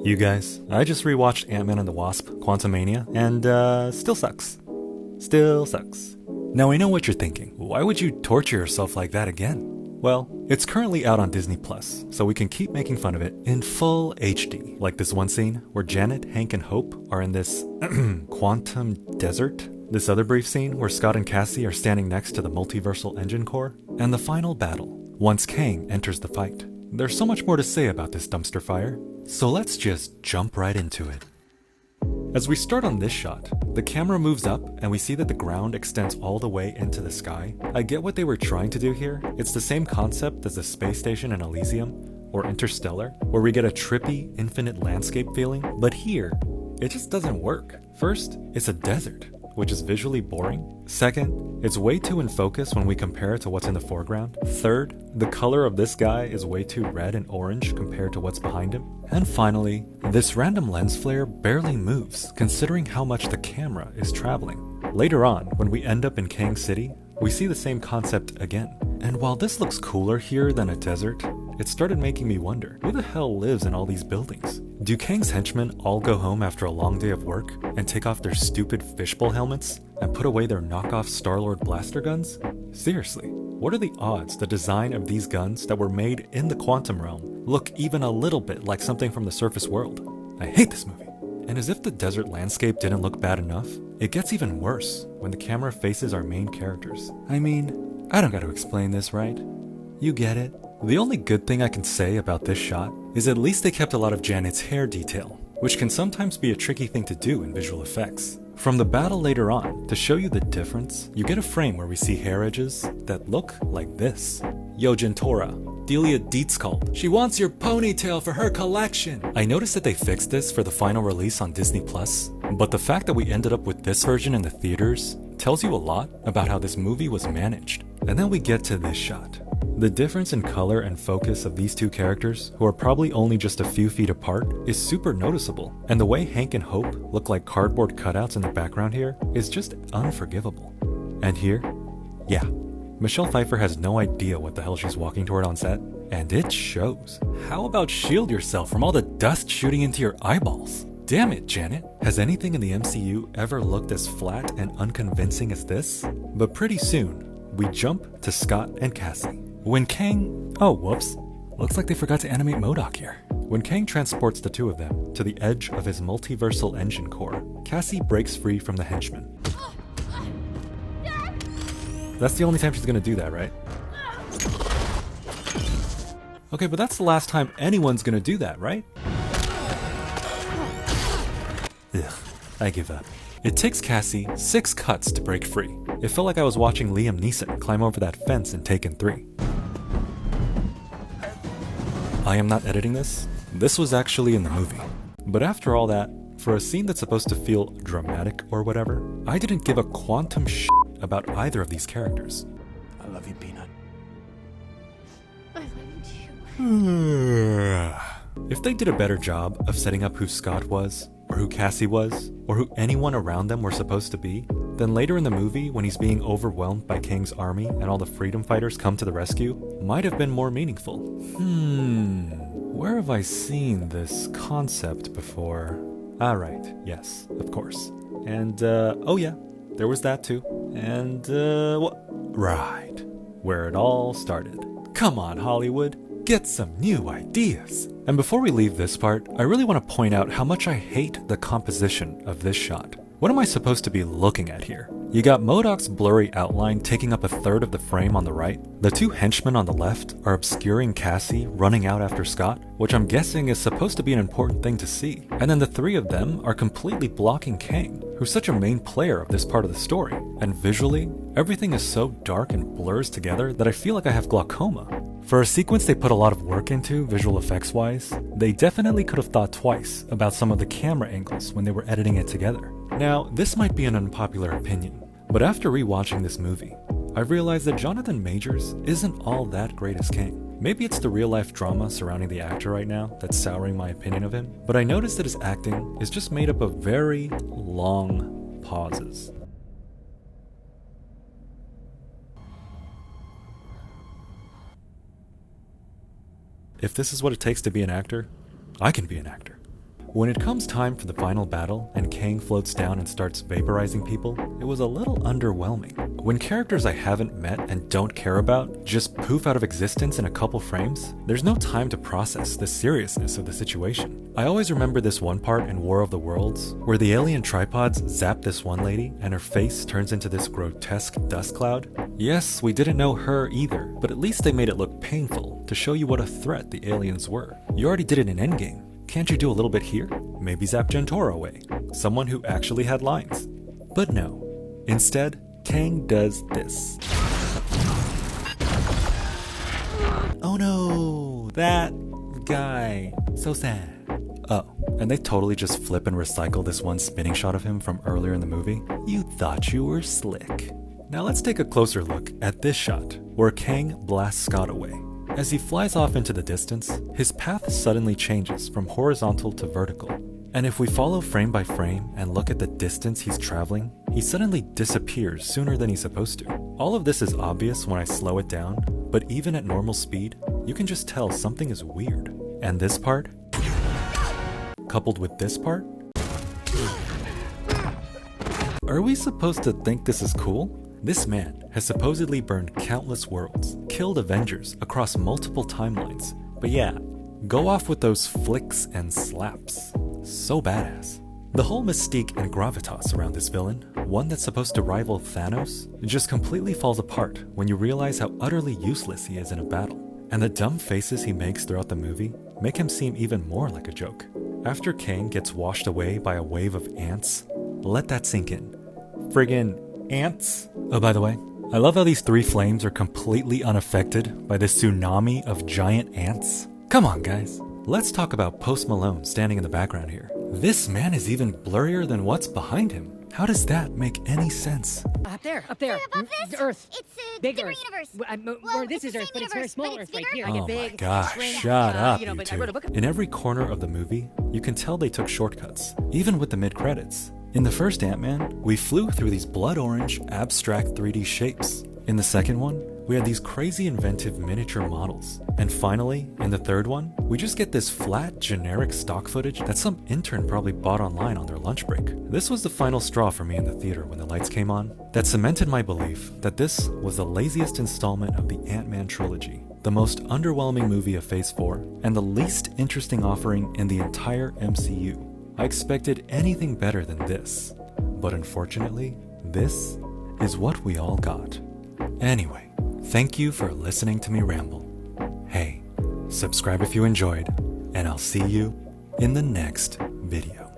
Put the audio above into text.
You guys, I just rewatched Ant-Man and the Wasp: Quantumania, and still sucks. Still sucks. Now I know what you're thinking. Why would you torture yourself like that again? Well, it's currently out on Disney Plus, so we can keep making fun of it in full HD. Like this one scene where Janet, Hank, and Hope are in this quantum desert. This other brief scene where Scott and Cassie are standing next to the multiversal engine core. And the final battle, once Kang enters the fight. There's so much more to say about this dumpster fire, so let's just jump right into it. As we start on this shot, the camera moves up and we see that the ground extends all the way into the sky. I get what they were trying to do here. It's the same concept as the space station in Elysium or Interstellar, where we get a trippy, infinite landscape feeling, but here, it just doesn't work. First, it's a desert, which is visually boring. Second, it's way too in focus when we compare it to what's in the foreground. Third, the color of this guy is way too red and orange compared to what's behind him. And finally, this random lens flare barely moves considering how much the camera is traveling. Later on, when we end up in Kang City, we see the same concept again. And while this looks cooler here than a desert, it started making me wonder, who the hell lives in all these buildings? Do Kang's henchmen all go home after a long day of work and take off their stupid fishbowl helmets and put away their knockoff Star-Lord blaster guns? Seriously, what are the odds the design of these guns that were made in the quantum realm look even a little bit like something from the surface world? I hate this movie. And as if the desert landscape didn't look bad enough, it gets even worse when the camera faces our main characters. I mean, I don't gotta explain this, right? You get it. The only good thing I can say about this shot is at least they kept a lot of Janet's hair detail, which can sometimes be a tricky thing to do in visual effects. From the battle later on, to show you the difference, you get a frame where we see hair edges that look like this. Yojin Tora, Delia Dietzkald. She wants your ponytail for her collection. I noticed that they fixed this for the final release on Disney Plus, but the fact that we ended up with this version in the theaters tells you a lot about how this movie was managed. And then we get to this shot. The difference in color and focus of these two characters, who are probably only just a few feet apart, is super noticeable. And the way Hank and Hope look like cardboard cutouts in the background here is just unforgivable. And here, yeah, Michelle Pfeiffer has no idea what the hell she's walking toward on set, and it shows. How about shield yourself from all the dust shooting into your eyeballs? Damn it, Janet. Has anything in the MCU ever looked as flat and unconvincing as this? But pretty soon, we jump to Scott and Cassie. When Kang... Oh, whoops. Looks like they forgot to animate MODOK here. When Kang transports the two of them to the edge of his multiversal engine core, Cassie breaks free from the henchmen. That's the only time she's gonna do that, right? Okay, but that's the last time anyone's gonna do that, right? Ugh, I give up. It takes Cassie 6 cuts to break free. It felt like I was watching Liam Neeson climb over that fence in Taken 3. I am not editing this. This was actually in the movie. But after all that, for a scene that's supposed to feel dramatic or whatever, I didn't give a quantum shit about either of these characters. I love you, Peanut. I loved you. If they did a better job of setting up who Scott was, or who Cassie was, or who anyone around them were supposed to be, then later in the movie, when he's being overwhelmed by Kang's army and all the freedom fighters come to the rescue, might have been more meaningful. Where have I seen this concept before? Ah, right, yes, of course. And, oh yeah, there was that too. And, what? Right, where it all started. Come on, Hollywood, get some new ideas. And before we leave this part, I really want to point out how much I hate the composition of this shot. What am I supposed to be looking at here? You got MODOK's blurry outline taking up a third of the frame on the right. The two henchmen on the left are obscuring Cassie running out after Scott, which I'm guessing is supposed to be an important thing to see. And then the three of them are completely blocking Kang, who's such a main player of this part of the story. And visually, everything is so dark and blurs together that I feel like I have glaucoma. For a sequence they put a lot of work into, visual effects wise, they definitely could have thought twice about some of the camera angles when they were editing it together. Now, this might be an unpopular opinion, but after rewatching this movie, I've realized that Jonathan Majors isn't all that great as Kang. Maybe it's the real-life drama surrounding the actor right now that's souring my opinion of him, but I noticed that his acting is just made up of very long pauses. If this is what it takes to be an actor, I can be an actor. When it comes time for the final battle and Kang floats down and starts vaporizing people, it was a little underwhelming. When characters I haven't met and don't care about just poof out of existence in a couple frames, there's no time to process the seriousness of the situation. I always remember this one part in War of the Worlds, where the alien tripods zap this one lady and her face turns into this grotesque dust cloud. Yes, we didn't know her either, but at least they made it look painful to show you what a threat the aliens were. You already did it in Endgame. Can't you do a little bit here? Maybe zap Gentoro away, someone who actually had lines. But no. Instead, Kang does this. Oh no, that guy. So sad. Oh, and they totally just flip and recycle this one spinning shot of him from earlier in the movie? You thought you were slick. Now let's take a closer look at this shot, where Kang blasts Scott away. As he flies off into the distance, his path suddenly changes from horizontal to vertical. And if we follow frame by frame and look at the distance he's traveling, he suddenly disappears sooner than he's supposed to. All of this is obvious when I slow it down, but even at normal speed, you can just tell something is weird. And this part, coupled with this part, are we supposed to think this is cool? This man has supposedly burned countless worlds, killed Avengers across multiple timelines, but yeah, go off with those flicks and slaps. So badass. The whole mystique and gravitas around this villain, one that's supposed to rival Thanos, just completely falls apart when you realize how utterly useless he is in a battle. And the dumb faces he makes throughout the movie make him seem even more like a joke. After Kang gets washed away by a wave of ants, let that sink in. Friggin' ants. Oh, by the way, I love how these three flames are completely unaffected by this tsunami of giant ants. Come on, guys. Let's talk about Post Malone standing in the background here. This man is even blurrier than what's behind him. How does that make any sense? Up there. Above this? Earth. It's a Big different Earth. universe. Or this is the Earth, same but it's very universe, small but it's Earth right bigger. here. I get Oh big. my gosh, shrink, shut up, you know, you but I wrote a two. book. In every corner of the movie, you can tell they took shortcuts, even with the mid-credits. In the first Ant-Man, we flew through these blood orange, abstract 3D shapes. In the second one, we had these crazy inventive miniature models. And finally, in the third one, we just get this flat, generic stock footage that some intern probably bought online on their lunch break. This was the final straw for me in the theater when the lights came on. That cemented my belief that this was the laziest installment of the Ant-Man trilogy, the most underwhelming movie of Phase 4, and the least interesting offering in the entire MCU. I expected anything better than this, but unfortunately, this is what we all got. Anyway, thank you for listening to me ramble. Hey, subscribe if you enjoyed, and I'll see you in the next video.